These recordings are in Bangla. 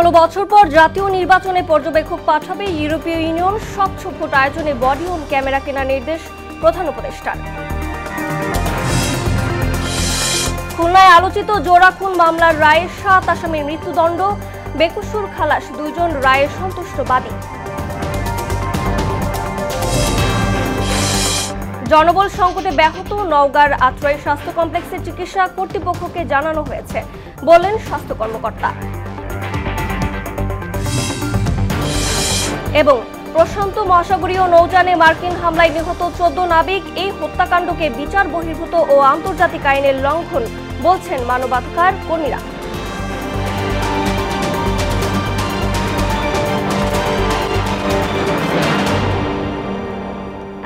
16 বছর পর জাতীয় নির্বাচনে পর্যবেক্ষক পাঠাবে ইউরোপীয় ইউনিয়ন। স্বচ্ছ ভোট আয়োজনে বডি অন ক্যামেরা কেনার নির্দেশ প্রধান উপদেষ্টার। খুলনায় আলোচিত জোড়া খুন মামলার রায়ে 7 আসামির মৃত্যুদণ্ড, বেকসুর খালাস 2 জন রায়ে সন্তুষ্ট বাদী। জনবল সংকটে ব্যাহত নওগাঁর আত্রাই স্বাস্থ্য কমপ্লেক্সের চিকিৎসা কর্তৃপক্ষকে জানানো হয়েছে বললেন স্বাস্থ্য কর্মকর্তা। এবং প্রশান্ত মহাসাগরীয় নৌযানে মার্কিন হামলায় নিহত 14 নাবিক। এই হত্যাকাণ্ডকে বিচার বহির্ভূত ও আন্তর্জাতিক আইনের লঙ্ঘন বলছেন মানবাধিকার কর্মীরা।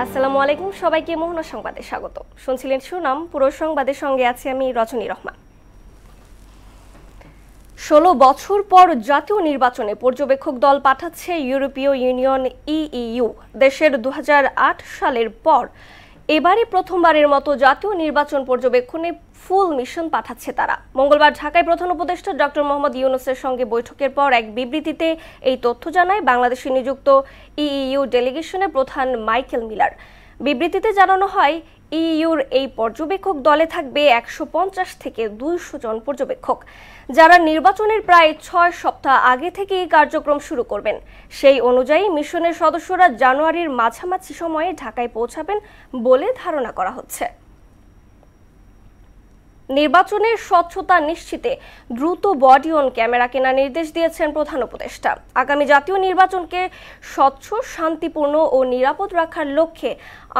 আসসালামু আলাইকুম, সবাইকে মোহনা সংবাদে স্বাগত। শুনছিলেন শিরোনাম, পুরো সংবাদের সঙ্গে আছি আমি রজনী রহমান। 16 বছর পর জাতীয় নির্বাচনে পর্যবেক্ষক দল পাঠাচ্ছে ইউরোপীয় ইউনিয়ন ইইউ। দেশের 2008 সালের পর এবারই প্রথমবারের মতো জাতীয় নির্বাচন পর্যবেক্ষণে ফুল মিশন পাঠাচ্ছে তারা। মঙ্গলবার ঢাকায় প্রধান উপদেষ্টা ডক্টর মোহাম্মদ ইউনূসের সঙ্গে বৈঠকের পর এক বিবৃতিতে এই তথ্য জানায় বাংলাদেশে নিযুক্ত ইইউ ডেলিগেশনের প্রধান মাইকেল মিলার। বিবৃতিতে জানানো হয়, ইইউর এই পর্যবেক্ষক দলে থাকবে 150 থেকে 200 জন পর্যবেক্ষক, যারা নির্বাচনের প্রায় 6 সপ্তাহ আগে থেকেই কার্যক্রম শুরু করবেন। সেই অনুযায়ী মিশনের সদস্যরা জানুয়ারির মাঝামাঝি সময়ে ঢাকায় পৌঁছাবেন বলে ধারণা করা হচ্ছে। নির্বাচনের স্বচ্ছতা নিশ্চিতে দ্রুত বডি অন ক্যামেরা কেনার নির্দেশ দিয়েছেন প্রধান উপদেষ্টা। আগামী জাতীয় নির্বাচনকে স্বচ্ছ, শান্তিপূর্ণ ও নিরাপদ রাখার লক্ষ্যে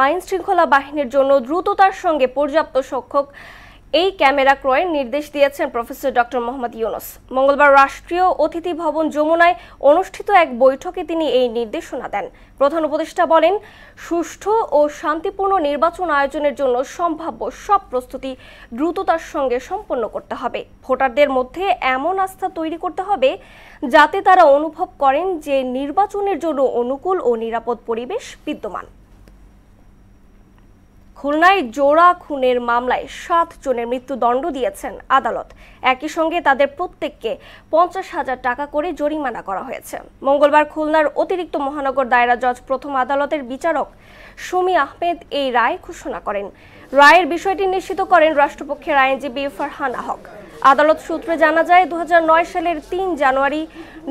আইন শৃঙ্খলা বাহিনীর জন্য দ্রুততার সঙ্গে পর্যাপ্ত সংখ্যক এই ক্যামেরা ক্রয়ের নির্দেশ দিয়েছেন প্রফেসর ডক্টর মোহাম্মদ ইউনূস। মঙ্গলবার রাষ্ট্রীয় অতিথি ভবন যমুনায় অনুষ্ঠিত এক বৈঠকে তিনি এই নির্দেশনা দেন। প্রধান উপদেষ্টা বলেন, সুষ্ঠু ও শান্তিপূর্ণ নির্বাচন আয়োজনের জন্য সম্ভাব্য সব প্রস্তুতি দ্রুততার সঙ্গে সম্পন্ন করতে হবে। ভোটারদের মধ্যে এমন আস্থা তৈরি করতে হবে যাতে তারা অনুভব করেন যে নির্বাচনের জন্য অনুকূল ও নিরাপদ পরিবেশ বিদ্যমান। খুলনায় জোড়া খুনের মামলায় 7 জনের মৃত্যুদণ্ড দিয়েছেন আদালত। একই সঙ্গে তাদের প্রত্যেককে 50,000 টাকা করে জরিমানা করা হয়েছে। মঙ্গলবার খুলনার অতিরিক্ত মহানগর দায়রা জজ প্রথম আদালতের বিচারক সুমি আহমেদ এই রায় ঘোষণা করেন। রায়ের বিষয়টি নিশ্চিত করেন রাষ্ট্রপক্ষের আইনজীবী ফারহানা হক। আদালত সূত্রে জানা যায়, 2009 সালের 3 জানুয়ারি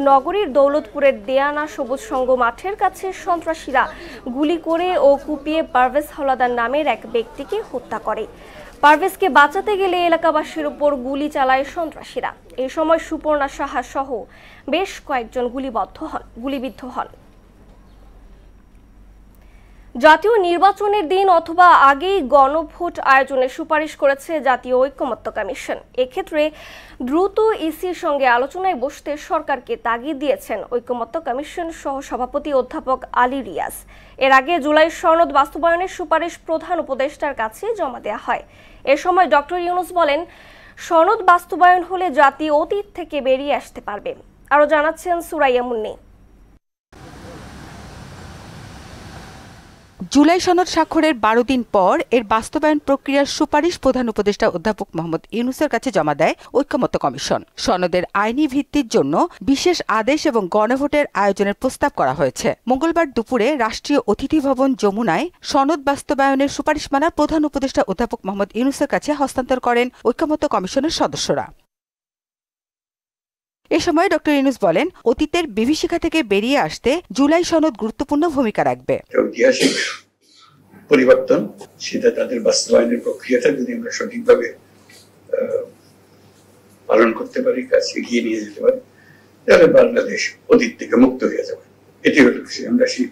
নগরীর দৌলতপুরের দেয়ানা সবুজ সংঘ মাঠের কাছে সন্ত্রাসীরা গুলি করে ও কুপিয়ে পারভেজ হাওলাদার নামের এক ব্যক্তিকে হত্যা করে। পারভেজকে বাঁচাতে গেলে এলাকাবাসীর উপর গুলি চালায় সন্ত্রাসীরা। এই সময় সুপর্ণা সাহা সহ বেশ কয়েকজন গুলিবিদ্ধ হন। জাতীয় নির্বাচনের দিন অথবা আগেই গণভোট আয়োজনের সুপারিশ করেছে জাতীয় ঐকমত্য কমিশন। এক্ষেত্রে দ্রুত ইসির সঙ্গে আলোচনায় বসতে সরকারকে তাগিদ দিয়েছেন ঐকমত্য কমিশন সহ সভাপতি অধ্যাপক আলী রিয়াজ। এর আগে জুলাই সনদ বাস্তবায়নের সুপারিশ প্রধান উপদেষ্টার কাছে জমা দেওয়া হয়। এ সময় ডক্টর ইউনূস বলেন, সনদ বাস্তবায়ন হলে জাতি অতীত থেকে বেরিয়ে আসতে পারবে। আরও জানাচ্ছেন সুরাইয়া মুন্নি। জুলাই সনদ স্বাক্ষরের 12 দিন পর এর বাস্তবায়ন প্রক্রিয়ার সুপারিশ প্রধান উপদেষ্টা অধ্যাপক মোহাম্মদ ইউনূসের কাছে জমা দেয় ঐকমত্য কমিশন। সনদের আইনি ভিত্তির জন্য বিশেষ আদেশ এবং গণভোটের আয়োজনের প্রস্তাব করা হয়েছে। মঙ্গলবার দুপুরে রাষ্ট্রীয় অতিথি ভবন যমুনায় সনদ বাস্তবায়নের সুপারিশমালা প্রধান উপদেষ্টা অধ্যাপক মোহাম্মদ ইউনূসের কাছে হস্তান্তর করেন ঐকমত্য কমিশনের সদস্যরা। এ সময় ডক্টর ইউনূস বলেন, অতীতের বিভীষিকা থেকে বেরিয়ে আসতে জুলাই সনদ গুরুত্বপূর্ণ ভূমিকা রাখবে। ঐতিহাসিক পরিবর্তন, সেটা তাদের বাস্তবায়নের প্রক্রিয়াটা যদি আমরা সঠিকভাবে পালন করতে পারি, কাছে এগিয়ে নিয়ে যেতে পারি, তাহলে বাংলাদেশ অতীত থেকে মুক্ত হয়ে যাবে। এটি হলো আমরা সেই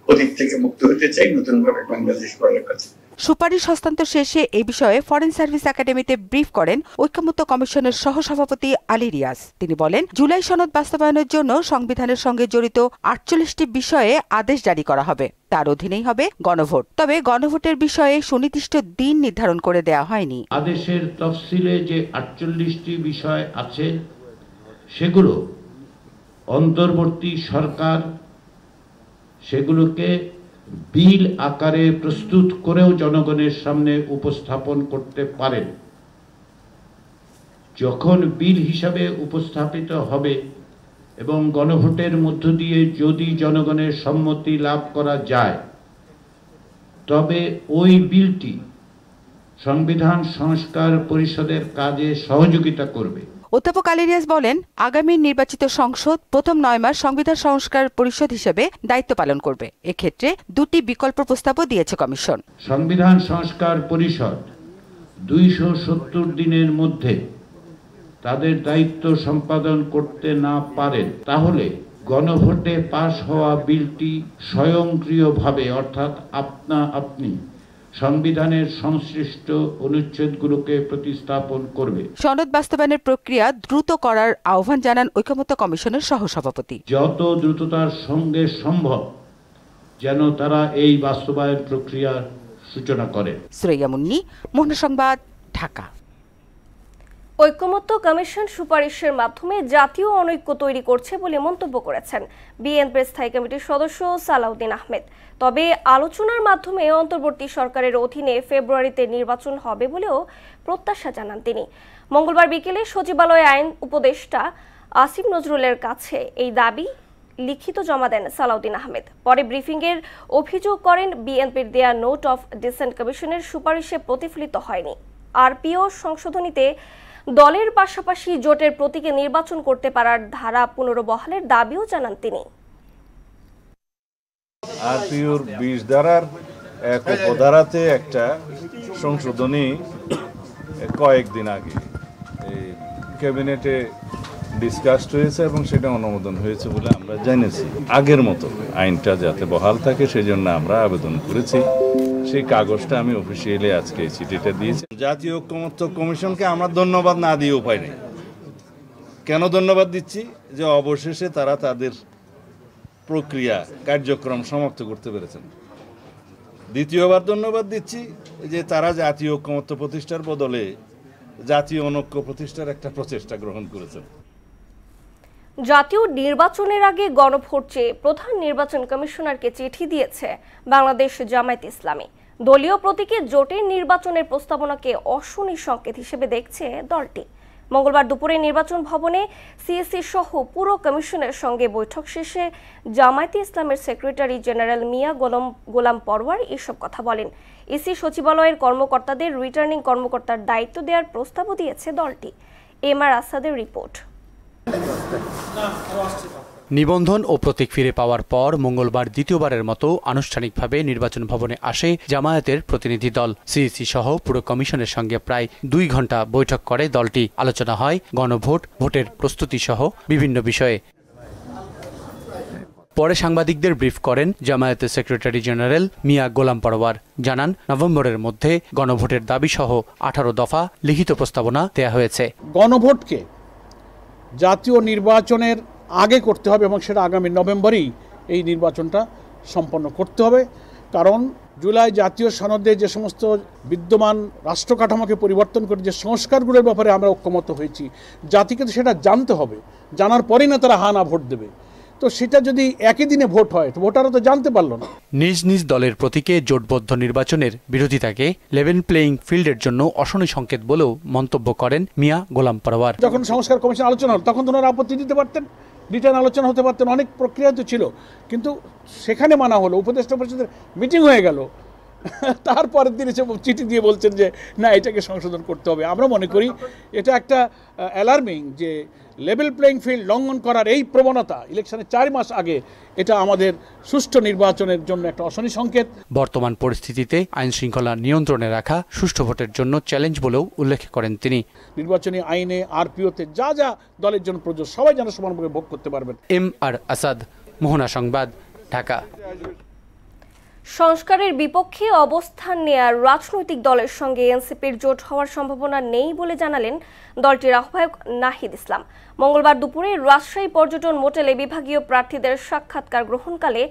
অতীত থেকে মুক্ত হতে চাই, নতুন ভাবে বাংলাদেশ গড়ার কাছে। সুপারিশ হস্তান্তর শেষে এই বিষয়ে ফরেন সার্ভিস একাডেমিতে ব্রিফ করেন ঐকমত্য কমিশনের সহসভাপতি আলী রিয়াজ। তিনি বলেন, জুলাই সনদ বাস্তবায়নের জন্য সংবিধানের সঙ্গে জড়িত 48টি বিষয়ে আদেশ জারি করা হবে। তার অধীনেই হবে গণভোট। তবে গণভোটের বিষয়ে সুনির্দিষ্ট দিন নির্ধারণ করে দেওয়া হয়নি। আদেশের তফসিলে যে 48টি বিষয় আছে, সেগুলো অন্তর্বর্তী সরকার সেগুলোকে বিল আকারে প্রস্তুত করেও জনগণের সামনে উপস্থাপন করতে পারেন। যখন বিল হিসাবে উপস্থাপিত হবে এবং গণভোটের মধ্য দিয়ে যদি জনগণের সম্মতি লাভ করা যায় তবে ওই বিলটি সংবিধান সংস্কার পরিষদের কাজে সহযোগিতা করবে। অধ্যাপক আলী রিয়াজ বলেন, আগামী নির্বাচিত সংসদ প্রথম 9 মাস সংবিধান সংস্কার পরিষদ হিসেবে দায়িত্ব পালন করবে। এক্ষেত্রে 2টি বিকল্প প্রস্তাবও দিয়েছে কমিশন। সংবিধান সংস্কার পরিষদ 270 দিনের মধ্যে তাদের দায়িত্ব সম্পাদন করতে না পারেন তাহলে গণভোটে পাশ হওয়া বিলটি স্বয়ংক্রিয়ভাবে অর্থাৎ আপনা-আপনি সংবিধানের সংশ্লিষ্ট অনুচ্ছেদগুলোকে প্রতিস্থাপন করবে। সনদ বাস্তবায়নের প্রক্রিয়া দ্রুত করার আহ্বান জানান ঐকমত্য কমিশনের সহসভাপতি। যত দ্রুততার সঙ্গে সম্ভব যেন তারা এই বাস্তবায়ন প্রক্রিয়ার সূচনা করে। সুরাইয়া মুন্নি, মোহনা সংবাদ, ঢাকা। ঐকমত্য কমিশন সুপারিশের মাধ্যমে জাতীয় অনৈক্য তৈরি করছে বলে মন্তব্য করেছেন বিএনপির স্থায়ী কমিটির সদস্য সালাউদ্দিন আহমেদ। তবে আলোচনার মাধ্যমে অন্তর্বর্তী সরকারের অধীনে ফেব্রুয়ারিতে নির্বাচন হবে বলেও প্রত্যাশা জানান তিনি। মঙ্গলবার বিকেলে সচিবালয়ে আইন উপদেষ্টা আসিফ নজরুলের কাছে এই দাবি লিখিত জমা দেন সালাউদ্দিন আহমেদ। পরে ব্রিফিংয়ের অভিযোগ করেন, বিএনপির দেয়া নোট অফ ডিসেন্ট কমিশনের সুপারিশে প্রতিফলিত হয়নি। আরপিও সংশোধনীতে দলের পাশাপাশি জোটের প্রতীকে নির্বাচন করতে পারার ধারা পুনর্বহালের দাবিও জানান তিনি। আরপিওর 20 ধারার এক উপধারাতে একটা সংশোধনী কয়েকদিন আগে এই ক্যাবিনেটে ডিসকাসড হয়েছে এবং সেটা অনুমোদন হয়েছে বলে আমরা জেনেছি। আগের মতো আইনটা যাতে বহাল থাকে সেই জন্য আমরা আবেদন করেছি। সেই কাগজটা আমি অফিসিয়ালি আজকে চিঠিটা দিয়েছি। জাতীয় ঐকমত্য কমিশনকে আমরা ধন্যবাদ না দিয়ে উপায় নেই। কেন ধন্যবাদ দিচ্ছি? যে অবশেষে তারা তাদের প্রক্রিয়া কার্যক্রম সমাপ্ত করতে পেরেছেন। দ্বিতীয়বার ধন্যবাদ দিচ্ছি যে তারা জাতীয় ঐকমত্য প্রতিষ্ঠার বদলে জাতীয় অনৈক্য প্রতিষ্ঠার একটা প্রচেষ্টা গ্রহণ করেছেন। জাতীয় নির্বাচনের আগে গণভোট চেয়ে প্রধান নির্বাচন কমিশনারকে চিঠি দিয়েছে বাংলাদেশ জামায়াত ইসলামী। দলীয় প্রতীকে জোটের নির্বাচনের প্রস্তাবনাকে অশনি সংকেত হিসেবে দেখছে দলটি। মঙ্গলবার দুপুরে নির্বাচন ভবনে সিএসসি সহ পুরো কমিশনের সঙ্গে বৈঠক শেষে জামায়াত ইসলামের সেক্রেটারি জেনারেল মিয়া গোলাম পরওয়ার এসব কথা বলেন। ইসি সচিবালয়ের কর্মকর্তাদের রিটার্নিং কর্মকর্তার দায়িত্ব দেওয়ার প্রস্তাবও দিয়েছে দলটি। এমআর আসাদের রিপোর্ট। নিবন্ধন ও প্রতীক ফিরে পাওয়ার পর মঙ্গলবার দ্বিতীয়বারের মতো আনুষ্ঠানিকভাবে নির্বাচন ভবনে আসে জামায়াতের প্রতিনিধি দল। সিইসি সহ পুরো কমিশনের সঙ্গে প্রায় 2 ঘণ্টা বৈঠক করে দলটি। আলোচনা হয় গণভোট, ভোটের প্রস্তুতি সহ বিভিন্ন বিষয়ে। পরে সাংবাদিকদের ব্রিফ করেন জামায়াতের সেক্রেটারি জেনারেল মিয়া গোলাম পরওয়ার। জানান, নভেম্বরের মধ্যে গণভোটের দাবি সহ 18 দফা লিখিত প্রস্তাবনা দেয়া হয়েছে। গণভোটকে জাতীয় নির্বাচনের আগে করতে হবে এবং সেটা আগামী নভেম্বরেই এই নির্বাচনটা সম্পন্ন করতে হবে। কারণ জুলাই জাতীয় সনদে যে সমস্ত বিদ্যমান রাষ্ট্র কাঠামোকে পরিবর্তন করে যে সংস্কারগুলোর ব্যাপারে আমরা ঐক্যমত হয়েছি, জাতিকে তো সেটা জানতে হবে। জানার পরেই না তারা হা না ভোট দেবে। তো সেটা যদি একই দিনে ভোট হয় তো ভোটাররা তো জানতে পারলো না। নিজ নিজ দলের প্রতীকে জোটবদ্ধ নির্বাচনের বিরোধিতাকে লেভেল প্লেইং ফিল্ডের জন্য অশনি সংকেত বলেও মন্তব্য করেন মিয়া গোলাম পরওয়ার। যখন সংস্কার কমিশন আলোচনা হল তখন তো ওনারা আপত্তি দিতে পারতেন, রিটার্ন আলোচনা হতে পারতেন, অনেক প্রক্রিয়া তো ছিল, কিন্তু সেখানে মানা হলো। উপদেষ্টা পরিষদের মিটিং হয়ে গেল, তারপরের দিন এসে চিঠি দিয়ে বলছেন যে না, এটাকে সংশোধন করতে হবে। আমরা মনে করি এটা একটা অ্যালার্মিং যে লেভেল প্লেইং ফিল্ড লঙ্ঘন করার এই প্রবণতা ইলেকশনের 4 মাস আগে, এটা আমাদের সুষ্ঠু নির্বাচনের জন্য একটা অশনি সংকেত। বর্তমান পরিস্থিতিতে আইন শৃঙ্খলা নিয়ন্ত্রণে রাখা সুষ্ঠু ভোটের জন্য চ্যালেঞ্জ বলেও উল্লেখ করেন তিনি। নির্বাচনী আইনে, আরপিওতে যা যা দলের জন্য প্রযোজ্য সবাই যেন সমানভাবে ভোগ করতে পারবেন। এমআর আসাদ, মোহনা সংবাদ, ঢাকা। সংস্কারের বিপক্ষে অবস্থান নেয়ার রাজনৈতিক দলের সঙ্গে এনসিপির জোট হওয়ার সম্ভাবনা নেই বলে জানালেন দলটির আহ্বায়ক নাহিদ ইসলাম। মঙ্গলবার দুপুরে রাজশাহী পর্যটন মোটেলে বিভাগীয় প্রার্থীদের সাক্ষাৎকার গ্রহণকালে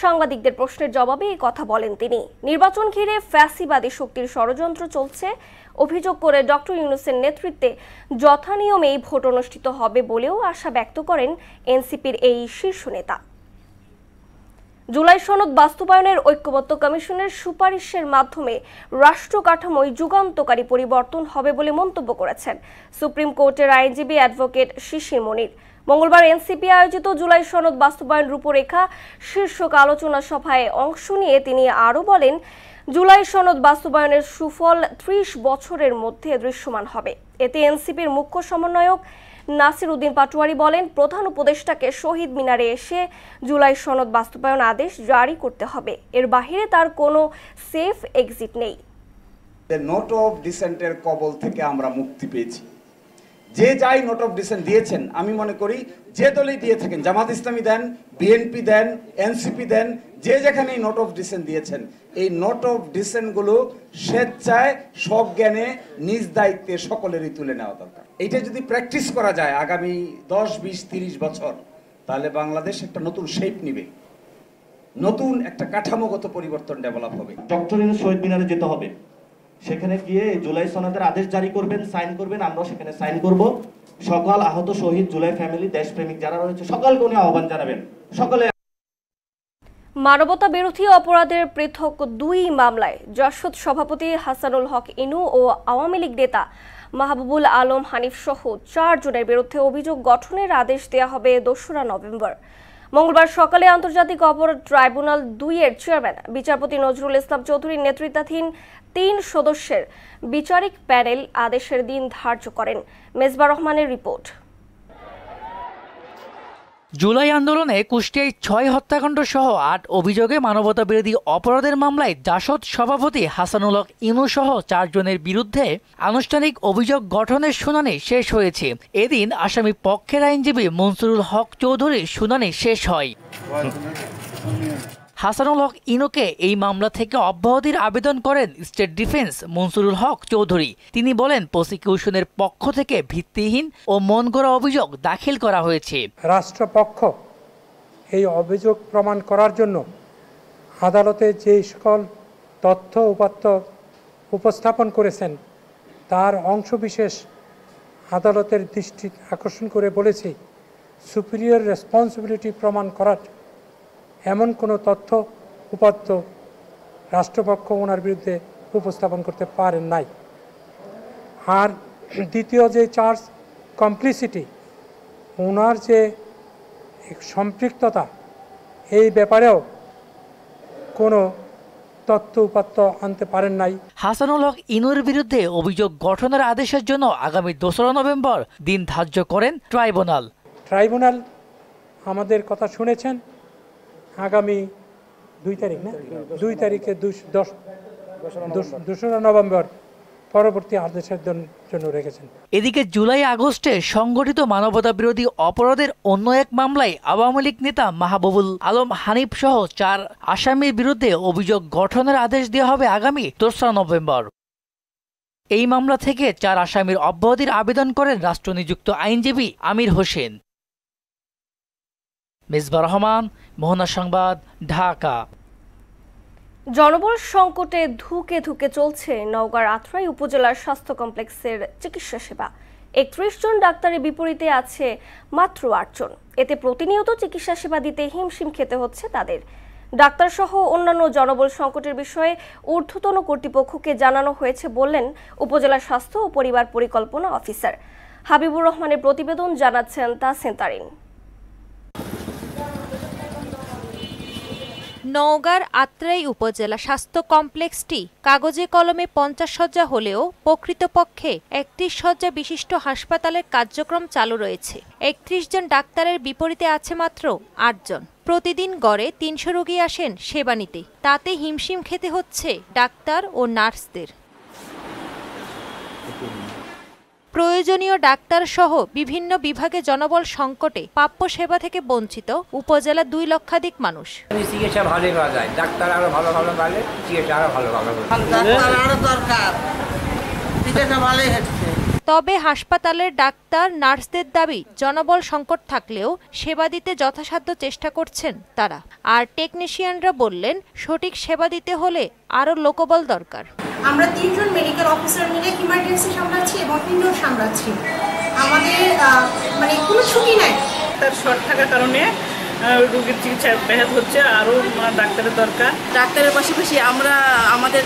সাংবাদিকদের প্রশ্নের জবাবে এই কথা বলেন তিনি। নির্বাচন ঘিরে ফ্যাসিবাদী শক্তির ষড়যন্ত্র চলছে অভিযোগ করে ডক্টর ইউনূসের নেতৃত্বে যথানিয়মেই ভোট অনুষ্ঠিত হবে বলেও আশা ব্যক্ত করেন এনসিপির এই শীর্ষ নেতা। জুলাই সনদ বাস্তবায়নের ঐক্যমত্য কমিশনের সুপারিশের মাধ্যমে রাষ্ট্র কাঠামোয় যুগান্তকারী পরিবর্তন হবে বলে মন্তব্য করেছেন সুপ্রিম কোর্টের আইনজীবী অ্যাডভোকেট শিশির মনির। মঙ্গলবার এনসিপি আয়োজিত জুলাই সনদ বাস্তবায়ন রূপরেখা শীর্ষক আলোচনা সভায় অংশ নিয়ে তিনি আরও বলেন, জুলাই সনদ বাস্তবায়নের সুফল ৩০ বছরের মধ্যে দৃশ্যমান হবে। এতে এনসিপির মুখ্য সমন্বয়ক নাসির উদ্দিন পাটোয়ারি বলেন, প্রধান উপদেষ্টাকে শহীদ মিনারে এসে জুলাই সনদ বাস্তবায়ন আদেশ জারি করতে হবে। এর বাহিরে তার কোনো সেফ এক্সিট নেই। নোট অফ ডিসেন্টের কবল থেকে আমরা মুক্তি পেয়েছি। যে যাই নোট অফ ডিসেন্ট দিয়েছেন, আমি মনে করি যে দলই দিয়ে থাকেন, জামাত ইসলামী দেন, বিএনপি দেন, এনসিপি দেন, যে যেখানেই নোট অফ ডিসেন্ট দিয়েছেন, এই নোট অফ ডিসেন্টগুলো স্বেচ্ছায় সজ্ঞানে নিজ দায়িত্বে সকলেরই তুলে নেওয়া দরকার। এইটা যদি প্র্যাকটিস করা যায় আগামী 10, 20, 30 বছর, তাহলে বাংলাদেশ একটা নতুন শেপ নিবে, নতুন একটা কাঠামোগত পরিবর্তন ডেভেলপ হবে। ডক্টর ইউনূস শহীদ মিনারে যেতে হবে, সেখানে গিয়ে জুলাই সনদের আদেশ জারি করবেন, সাইন করবেন, আমরাও সেখানে সাইন করব। সকল আহত শহীদ, জুলাই ফ্যামিলি, দেশপ্রেমিক যারা রয়েছে সকলকে উনি আহ্বান জানাবেন। সকলে মানবতা বিরোধী অপরাধের পৃথক 2 মামলায় জাসদ সভাপতি হাসানুল হক ইনু ও আওয়ামী লীগ নেতা মাহবুবুল আলম হানিফ সহ 4 জনের বিরুদ্ধে অভিযোগ গঠনের আদেশ দেওয়া হবে 2রা নভেম্বর। মঙ্গলবার সকালে আন্তর্জাতিক অপরাধ ট্রাইব্যুনাল 2-এর চেয়ারম্যান বিচারপতি নজরুল ইসলাম চৌধুরীর নেতৃত্বাধীন 3 সদস্যের বিচারিক প্যানেল আদেশের দিন ধার্য করেন। মেজবা রহমানের রিপোর্ট। জুলাই আন্দোলনে কুষ্টিয়ায় 6 হত্যাকাণ্ড সহ 8 অভিযোগে মানবতা বিরোধী অপরাধের মামলায় জাসদ সভাপতি হাসানুল হক ইনু সহ 4 জনের বিরুদ্ধে আনুষ্ঠানিক অভিযোগ গঠনের শুনানি শেষ হয়েছে। এদিন আসামি পক্ষের আইনজীবী মনসুরুল হক চৌধুরীর শুনানি শেষ হয়। হাসানুল হক ইনুকে এই মামলা থেকে অব্যাহতির আবেদন করেন স্টেট ডিফেন্স মনসুরুল হক চৌধুরী। তিনি বলেন, প্রসিকিউশনের পক্ষ থেকে ভিত্তিহীন ও মন গড়া অভিযোগ দাখিল করা হয়েছে। রাষ্ট্রপক্ষ এই অভিযোগ প্রমাণ করার জন্য আদালতে যে সকল তথ্য উপাত্ত উপস্থাপন করেছেন তার অংশবিশেষ আদালতের দৃষ্টি আকর্ষণ করে বলেছে, সুপিরিয়র রেসপন্সিবিলিটি প্রমাণ করার এমন কোনো তথ্য উপাত্ত রাষ্ট্রপক্ষ ওনার বিরুদ্ধে উপস্থাপন করতে পারেন নাই। আর দ্বিতীয় যে চার্জ, কমপ্লিসিটি, ওনার যে সম্পৃক্ততা, এই ব্যাপারেও কোনো তথ্য উপাত্ত আনতে পারেন নাই। হাসানুল হক ইনুর বিরুদ্ধে অভিযোগ গঠনের আদেশের জন্য আগামী 2রা নভেম্বর দিন ধার্য করেন ট্রাইব্যুনাল। ট্রাইব্যুনাল আমাদের কথা শুনেছেন, আগামী 2 তারিখ না, 2 তারিখে 2রা নভেম্বর পরবর্তী আদেশের জন্য রেখেছেন। এদিকে জুলাই আগস্টে সংগঠিত মানবতা বিরোধী অপরাধের অন্য এক মামলায় আওয়ামী লীগ নেতা মাহবুবুল আলম হানিফ সহ 4 আসামির বিরুদ্ধে অভিযোগ গঠনের আদেশ দেওয়া হবে আগামী 2রা নভেম্বর। এই মামলা থেকে 4 আসামির অব্যাহতির আবেদন করেন রাষ্ট্রনিযুক্ত আইনজীবী আমির হোসেন। মেজবা রহমান, মোহনা সংবাদ, ঢাকা। জনবল সংকটে ধুকে ধুকে চলছে নওগাঁর আত্রাই উপজেলার স্বাস্থ্য কমপ্লেক্সের চিকিৎসা সেবা। 31 জন ডাক্তারের বিপরীতে আছে মাত্র 8 জন। এতে প্রতিনিয়ত চিকিৎসা সেবা দিতে হিমশিম খেতে হচ্ছে তাদের। ডাক্তার সহ অন্যান্য জনবল সংকটের বিষয়ে ঊর্ধ্বতন কর্তৃপক্ষকে জানানো হয়েছে বললেন উপজেলা স্বাস্থ্য ও পরিবার পরিকল্পনা অফিসার হাবিবুর রহমানের প্রতিবেদন জানাচ্ছেন তাসিন তারিন। নওগাঁর আত্রাই উপজেলা স্বাস্থ্য কমপ্লেক্সটি কাগজে কলমে 50 শয্যা হলেও প্রকৃতপক্ষে 31 শয্যা বিশিষ্ট হাসপাতালের কার্যক্রম চালু রয়েছে। 31 জন ডাক্তারের বিপরীতে আছে মাত্র 8 জন। প্রতিদিন গড়ে 300 রোগী আসেন সেবা নিতে, তাতে হিমশিম খেতে হচ্ছে ডাক্তার ও নার্সদের। প্রয়োজনীয় ডাক্তার সহ বিভিন্ন বিভাগে জনবল সংকটে প্রাপ্য সেবা থেকে বঞ্চিত উপজেলা 2 লক্ষাধিক মানুষ। চিকিৎসা ভালো পাওয়া যায়, ডাক্তার আরো ভালো পালে চিকিৎসা আরো ভালো তবে হাসপাতালের ডাক্তার নার্সদের দাবি, জনবল সংকট থাকলেও সেবা দিতে যথাসাধ্য চেষ্টা করছেন তারা। আর টেকনিশিয়ানরা বললেন, সঠিক সেবা দিতে হলে আরো লোকবল দরকার। আমরা 3 জন মেডিকেল অফিসার মিলে ইমার্জেন্সি সামলাচ্ছি এবং ইনডোর সামলাচ্ছি। আমাদের মানে কোনো ছুটি নাই। তার শর্ট থাকার কারণে রোগীর চিকিৎসা ব্যাহত হচ্ছে, আরও ডাক্তারের দরকার। ডাক্তারের পাশাপাশি আমরা আমাদের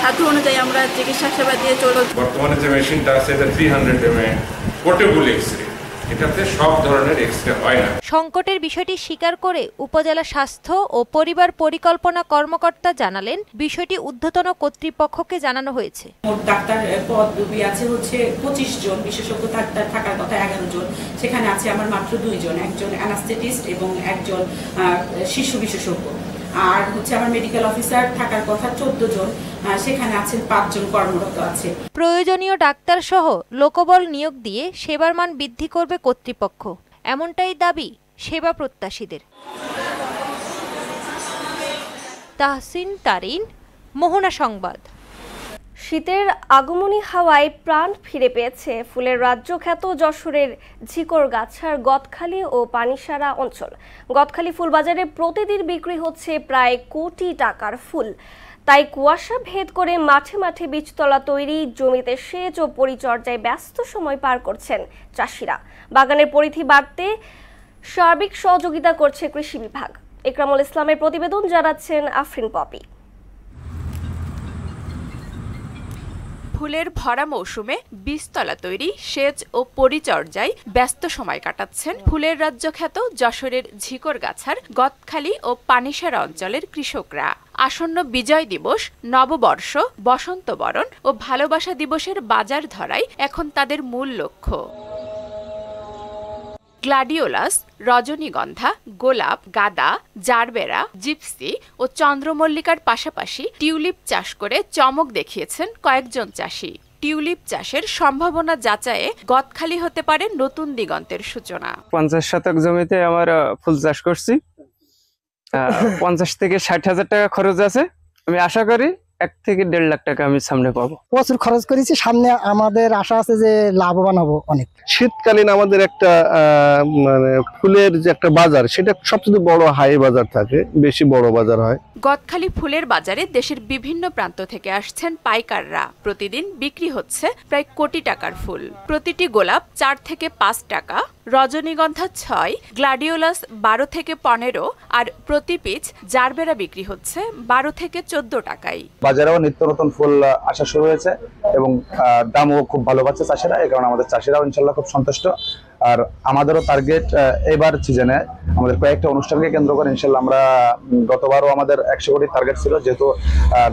সাধ্য অনুযায়ী আমরা চিকিৎসা সেবা দিয়ে চলব। বর্তমানে যে মেশিনটা আছে এটা 300 mm পোর্টেবল এক্সরে, এটাতে সব ধরনের এক্স-রে হয় না। সংকটের বিষয়টি স্বীকার করে উপজেলা স্বাস্থ্য ও পরিবার পরিকল্পনা কর্মকর্তা জানালেন, বিষয়টি ঊর্ধ্বতন কর্তৃপক্ষকে জানানো হয়েছে। মোট ডাক্তার পদবি আছে হচ্ছে 25 জন, বিশেষজ্ঞ ডাক্তার থাকার কথা 11 জন, সেখানে আছে আমার মাত্র 2 জন, একজন অ্যানাস্থেটিস্ট এবং একজন শিশু বিশেষজ্ঞ। আর হচ্ছে আমার মেডিকেল অফিসার থাকার কথা 14 জন, সেখানে আছেন 5 জন কর্মরত আছে। প্রয়োজনীয় ডাক্তার সহ লোকবল নিয়োগ দিয়ে সেবার মান বৃদ্ধি করবে কর্তৃপক্ষ, এমনটাই দাবি সেবা প্রত্যাশীদের। তাহসিন তারিন, মোহনা সংবাদ। শীতের আগমনী হাওয়ায় প্রাণ ফিরে পেয়েছে ফুলের রাজ্য খ্যাত যশোরের ঝিকরগাছার গদখালি ও পানিসারা অঞ্চল। গদখালি ফুল বাজারে প্রতিদিন বিক্রি হচ্ছে প্রায় কোটি টাকার ফুল। তাই কুয়াশা ভেদ করে মাঠে মাঠে বীজতলা তৈরি, জমিতে সেচ ও পরিচর্যায় ব্যস্ত সময় পার করছেন চাষিরা। বাগানের পরিধি বাড়তে সার্বিক সহযোগিতা করছে কৃষি বিভাগ। ইকরামুল ইসলামের প্রতিবেদন, জানাচ্ছেন আফরিন পপি। ফুলের ভরা মৌসুমে বীজতলা তৈরি, সেচ ও পরিচর্যায় ব্যস্ত সময় কাটাচ্ছেন ফুলের রাজ্য খ্যাত যশোরের ঝিকরগাছার গদখালি ও পানিসারা অঞ্চলের কৃষকরা। আসন্ন বিজয় দিবস, নববর্ষ, বসন্ত বরণ ও ভালোবাসা দিবসের বাজার ধরাই এখন তাদের মূল লক্ষ্য। গ্লাডিওলাস, রজনীগন্ধা, গোলাপ, গাঁদা, জারবেরা, জিপসি ও চন্দ্রমল্লিকার পাশাপাশি টিউলিপ চাষ করে চমক দেখিয়েছেন কয়েকজন চাষি। টিউলিপ চাষের সম্ভাবনা যাচাইয়ে গদখালি হতে পারে নতুন দিগন্তের সূচনা। 50 শতক জমিতে আমার ফুল চাষ করছি। 50 থেকে 60,000 টাকা খরচ আছে। আমি আশা করি 1 থেকে 1.5 লাখ টাকা আমি সামনে পাবো। প্রচুর খরচ করেছি, সামনে আমাদের আশা আছে যে লাভবান হবো অনেক। শীতকালীন আমাদের একটা মানে ফুলের যে একটা বাজার, সেটা সবচেয়ে বড় হাই বাজার থাকে, বেশি বড় বাজার হয়। গদখালি ফুলের বাজারে দেশের বিভিন্ন প্রান্ত থেকে আসছেন পাইকাররা। প্রতিদিন বিক্রি হচ্ছে প্রায় কোটি টাকার ফুল। প্রতিটি গোলাপ 4 থেকে 5 টাকা, রজনীগন্ধা 6, গ্লাডিওলাস 12 থেকে 15 আর প্রতি পিস জারবেরা বিক্রি হচ্ছে 12 থেকে 14 টাকায়। বাজারেও নিত্য নতুন ফুল আসা শুরু হয়েছে এবং দামও খুব ভালো পাচ্ছে চাষিরা। এই কারণে আমাদের চাষিরাও ইনশাল্লাহ খুব সন্তুষ্ট। আর আমাদেরও টার্গেট এবার সিজনে আমাদের কয়েকটা অনুষ্ঠানকে কেন্দ্র করে ইনশাল্লাহ আমরা, গতবারও আমাদের 100 কোটি টার্গেট ছিল, যেহেতু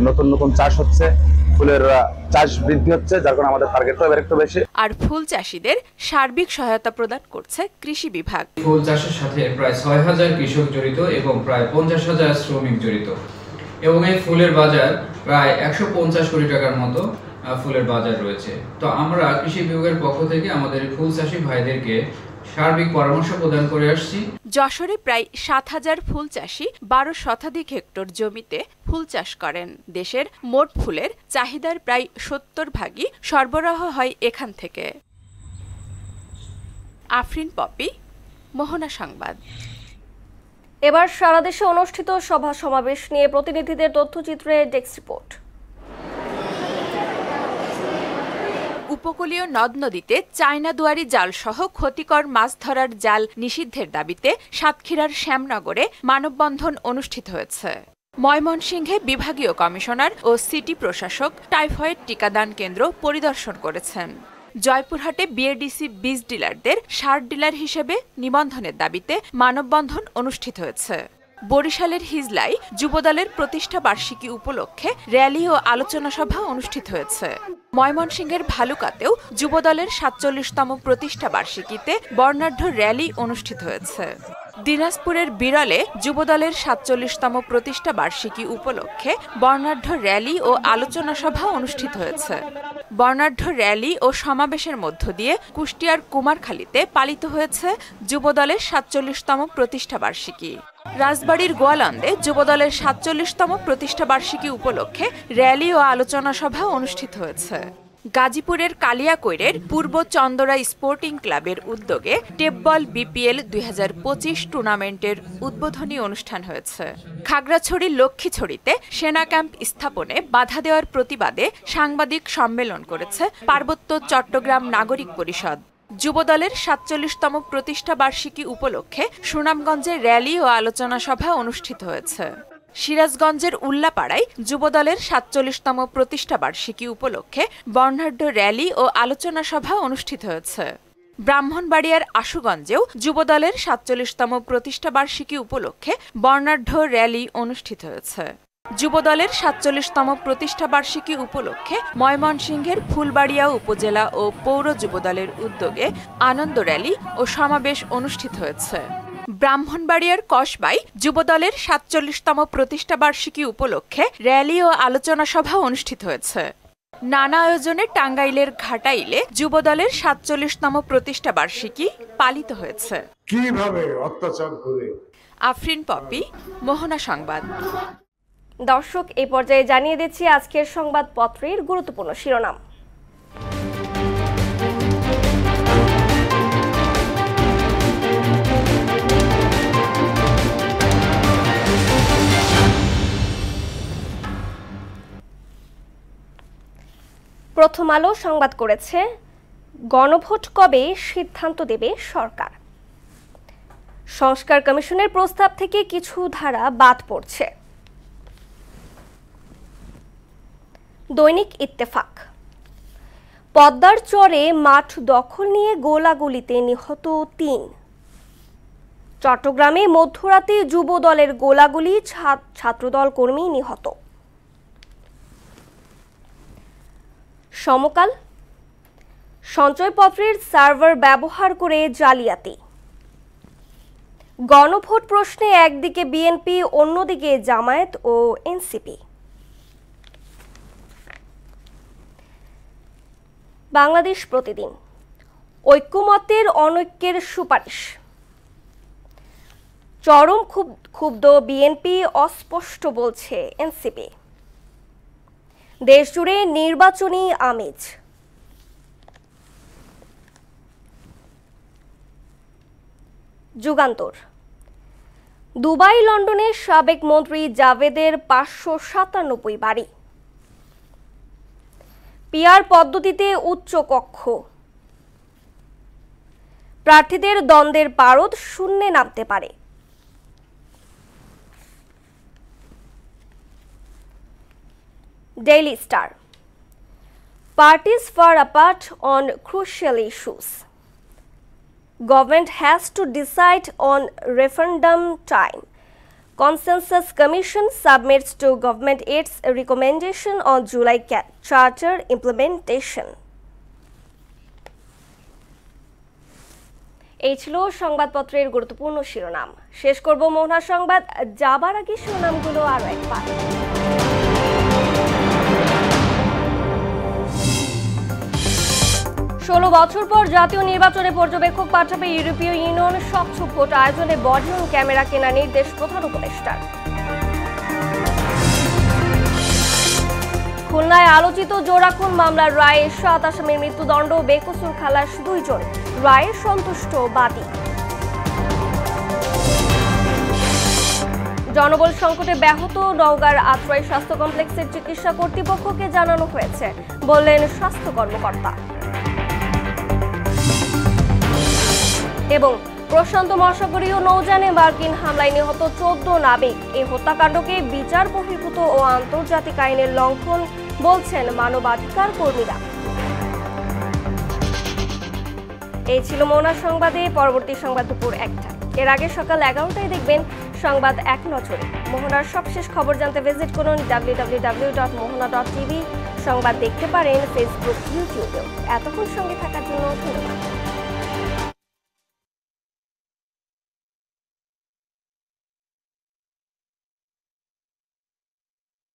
নতুন নতুন চাষ হচ্ছে, ফুলের চাষ বৃদ্ধি হচ্ছে, যার কারণে আমাদের টার্গেটটা এবার একটু বেশি। আর ফুল চাষীদের সার্বিক সহায়তা প্রদান করছে কৃষি বিভাগ। ফুল চাষের সাথে প্রায় 6,000 কৃষক জড়িত এবং প্রায় 50,000 শ্রমিক জড়িত, এবং এই ফুলের বাজার প্রায় 150 কোটি টাকার মতো ফুলের বাজার রয়েছে। তো আমরা কৃষি বিভাগের পক্ষ থেকে আমাদের ফুল চাষী ভাইদেরকে সার্বিক পরামর্শ প্রদান করে আসছি। যশোরে প্রায় 7,000 ফুল চাষী 12 শতাধিক হেক্টর জমিতে ফুল চাষ করেন। দেশের মোট ফুলের চাহিদার প্রায় 70% সরবরাহ হয় এখান থেকে। আফরিন পপি, মোহনা সংবাদ। এবার সারা দেশে অনুষ্ঠিত সভা সমাবেশ নিয়ে প্রতিনিধিদের তথ্যচিত্রে ডেস্ক রিপোর্ট। উপকূলীয় নদ নদীতে চায়না দুয়ারি জাল সহ ক্ষতিকর মাছ ধরার জাল নিষিদ্ধের দাবিতে সাতক্ষীরার শ্যামনগরে মানববন্ধন অনুষ্ঠিত হয়েছে। ময়মনসিংহে বিভাগীয় কমিশনার ও সিটি প্রশাসক টাইফয়েড টিকাদান কেন্দ্র পরিদর্শন করেছেন। জয়পুরহাটে বিএডিসি বীজ ডিলারদের সার ডিলার হিসেবে নিবন্ধনের দাবিতে মানববন্ধন অনুষ্ঠিত হয়েছে। বরিশালের হিজলায় যুবদলের প্রতিষ্ঠা বার্ষিকী উপলক্ষে র্যালি ও আলোচনা সভা অনুষ্ঠিত হয়েছে। ময়মনসিংহের ভালুকাতেও যুবদলের ৪৭তম প্রতিষ্ঠা বার্ষিকীতে বর্ণাঢ্য র্যালি অনুষ্ঠিত হয়েছে। দিনাজপুরের বিরলে যুবদলের ৪৭তম প্রতিষ্ঠা বার্ষিকী উপলক্ষে বর্ণাঢ্য র্যালি ও আলোচনা সভা অনুষ্ঠিত হয়েছে। বর্ণাঢ্য র্যালি ও সমাবেশের মধ্য দিয়ে কুষ্টিয়ার কুমারখালীতে পালিত হয়েছে যুবদলের ৪৭তম প্রতিষ্ঠা বার্ষিকী। রাজবাড়ীর গোয়ালন্দে যুবদলের ৪৭তম প্রতিষ্ঠা বার্ষিকী উপলক্ষে র্যালি ও আলোচনা সভা অনুষ্ঠিত হয়েছে। গাজীপুরের কালিয়াকৈরের পূর্ব চন্দরা স্পোর্টিং ক্লাবের উদ্যোগে টেপবল বিপিএল ২০২৫ টুর্নামেন্টের উদ্বোধনী অনুষ্ঠান হয়েছে। খাগড়াছড়ির লক্ষ্মীছড়িতে সেনা ক্যাম্প স্থাপনে বাধা দেওয়ার প্রতিবাদে সাংবাদিক সম্মেলন করেছে পার্বত্য চট্টগ্রাম নাগরিক পরিষদ। যুবদলের ৪৭তম প্রতিষ্ঠা বার্ষিকী উপলক্ষে সুনামগঞ্জে র্যালি ও আলোচনা সভা অনুষ্ঠিত হয়েছে। সিরাজগঞ্জের উল্লাপাড়ায় যুবদলের ৪৭তম প্রতিষ্ঠা বার্ষিকী উপলক্ষে বর্ণাঢ্য র্যালি ও আলোচনা সভা অনুষ্ঠিত হয়েছে। ব্রাহ্মণবাড়িয়ার আশুগঞ্জেও যুবদলের ৪৭তম প্রতিষ্ঠাবার্ষিকী উপলক্ষে বর্ণাঢ্য র্যালি অনুষ্ঠিত হয়েছে। যুবদলের ৪৭তম প্রতিষ্ঠাবার্ষিকী উপলক্ষে ময়মনসিংহের ফুলবাড়িয়া উপজেলা ও পৌর যুবদলের উদ্যোগে আনন্দ র্যালি ও সমাবেশ অনুষ্ঠিত হয়েছে। ব্রাহ্মণবাড়িয়ার কসবায় যুবদলের ৪৭তম প্রতিষ্ঠাবার্ষিকী উপলক্ষে র্যালি ও আলোচনা সভা অনুষ্ঠিত হয়েছে। নানা আয়োজনে টাঙ্গাইলের ঘাটাইলে যুবদলের ৪৭তম প্রতিষ্ঠাবার্ষিকী পালিত হয়েছে। কিভাবে অত্যাচার করে আফরিন পপি, মোহনা সংবাদ। দর্শক, এই পর্যায়ে জানিয়ে দিচ্ছি আজকের সংবাদপত্রের গুরুত্বপূর্ণ শিরোনাম। প্রথম আলো সংবাদ করেছে, গণভোট কবে সিদ্ধান্ত দেবে সরকার। সংস্কার কমিশনের প্রস্তাব থেকে কিছু ধারা বাদ পড়ছে। দৈনিক ইত্তেফাক, পদ্মার চরে মাঠ দখল নিয়ে গোলাগুলিতে নিহত ৩। চট্টগ্রামে মধ্যরাতে যুব দলের গোলাগুলি, ছাত্রদল কর্মী নিহত। সমকাল, সঞ্চয়পত্রের সার্ভার ব্যবহার করে জালিয়াতি। গণভোট প্রশ্নে একদিকে বিএনপি, অন্যদিকে জামায়াত ও এনসিপি। বাংলাদেশ প্রতিদিন, ঐক্যমত্যের অনৈক্যের সুপারিশ। চরম ক্ষুব্ধ বিএনপি, অস্পষ্ট বলছে এনসিপি। দেশজুড়ে নির্বাচনী আমেজ। যুগান্তর, দুবাই লন্ডনের সাবেক মন্ত্রী জাভেদের ৫৯৭ বাড়ি। পিআর পদ্ধতিতে উচ্চ কক্ষ। প্রার্থীদের দ্বন্দ্বের পারদ শূন্যে নামতে পারে। Daily Star, parties far apart on crucial issues. Government has to decide on referendum time. Consensus Commission submits to government its recommendation on July Charter implementation. এই ছিল সংবাদপত্রের গুরুত্বপূর্ণ শিরোনাম। শেষ করব মোহনা সংবাদ, যাবার আগে শিরোনামগুলো আরো একবার। 16 বছর পর জাতীয় নির্বাচনে পর্যবেক্ষক পাঠাবে ইউরোপীয় ইউনিয়ন। স্বচ্ছ ভোট আয়োজনে বডি অন ক্যামেরা কেনা নির্দেশ প্রধান উপদেষ্টার। খুলনায় আলোচিত জোড়া খুন মামলার রায়ে 7 আসামির মৃত্যুদণ্ড, বেকসুর খালাস 2 জন, রায়ে সন্তুষ্ট বাদী। জনবল সংকটে ব্যাহত নওগাঁর আত্রাই স্বাস্থ্য কমপ্লেক্সের চিকিৎসা কর্তৃপক্ষকে জানানো হয়েছে, বললেন স্বাস্থ্য কর্মকর্তা। এবং প্রশান্ত মহাসাগরীয় নৌযানে মার্কিন হামলায় নিহত 14 নাবিক। এই হত্যাকাণ্ডকে বিচার বহির্ভূত ও আন্তর্জাতিক আইনের লঙ্ঘন বলছেন মানবাধিকার কর্মীরা। এই ছিল মোহনা সংবাদে। পরবর্তী সংবাদ দুপুর 1টায়। এর আগে সকাল 11টায় দেখবেন সংবাদ এক নজরে। মোহনার সবশেষ খবর জানতে ভিজিট করুন www.mohana.tv। সংবাদ দেখতে পারেন ফেসবুক, ইউটিউবেও। এতক্ষণ সঙ্গে থাকার জন্য ধন্যবাদ।